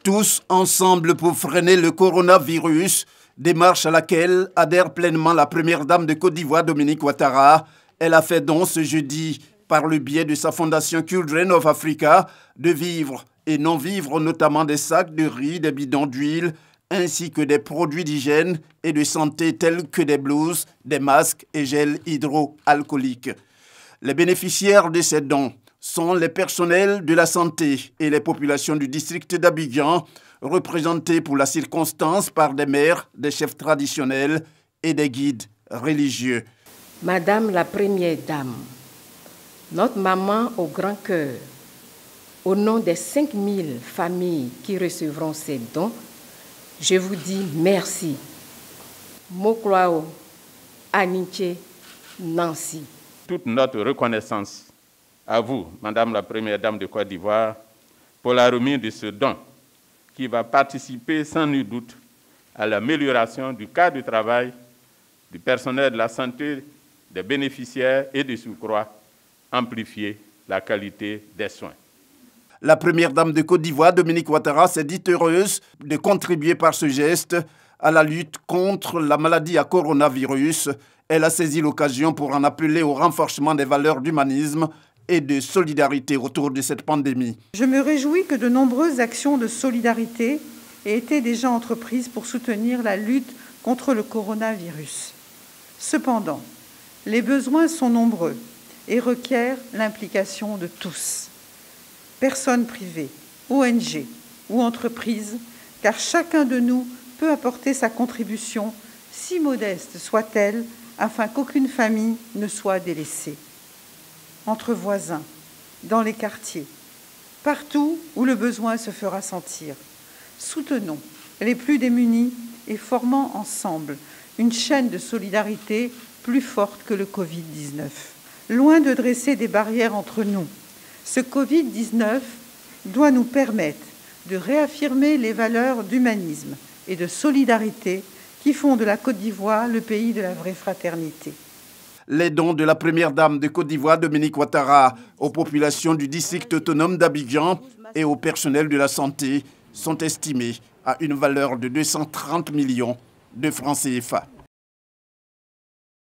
Tous ensemble pour freiner le coronavirus, démarche à laquelle adhère pleinement la première dame de Côte d'Ivoire, Dominique Ouattara. Elle a fait don ce jeudi, par le biais de sa fondation Children of Africa, de vivres et non-vivres, notamment des sacs de riz, des bidons d'huile, ainsi que des produits d'hygiène et de santé tels que des blouses, des masques et gels hydroalcooliques. Les bénéficiaires de ces dons sont les personnels de la santé et les populations du district d'Abidjan, représentés pour la circonstance par des maires, des chefs traditionnels et des guides religieux. Madame la Première Dame, notre maman au grand cœur, au nom des 5000 familles qui recevront ces dons, je vous dis merci. Mokwao, Aninche, Nancy. Toute notre reconnaissance à vous, Madame la Première Dame de Côte d'Ivoire, pour la remise de ce don qui va participer sans nul doute à l'amélioration du cadre de travail du personnel de la santé, des bénéficiaires et de surcroît, amplifier la qualité des soins. La Première Dame de Côte d'Ivoire, Dominique Ouattara, s'est dite heureuse de contribuer par ce geste à la lutte contre la maladie à coronavirus. Elle a saisi l'occasion pour en appeler au renforcement des valeurs d'humanisme et de solidarité autour de cette pandémie. Je me réjouis que de nombreuses actions de solidarité aient été déjà entreprises pour soutenir la lutte contre le coronavirus. Cependant, les besoins sont nombreux et requièrent l'implication de tous. Personnes privées, ONG ou entreprises, car chacun de nous peut apporter sa contribution, si modeste soit-elle, afin qu'aucune famille ne soit délaissée. Entre voisins, dans les quartiers, partout où le besoin se fera sentir. Soutenons les plus démunis et formons ensemble une chaîne de solidarité plus forte que le Covid-19. Loin de dresser des barrières entre nous, ce Covid-19 doit nous permettre de réaffirmer les valeurs d'humanisme et de solidarité qui font de la Côte d'Ivoire le pays de la vraie fraternité. Les dons de la Première Dame de Côte d'Ivoire, Dominique Ouattara, aux populations du district autonome d'Abidjan et au personnel de la santé sont estimés à une valeur de 230 millions de francs CFA.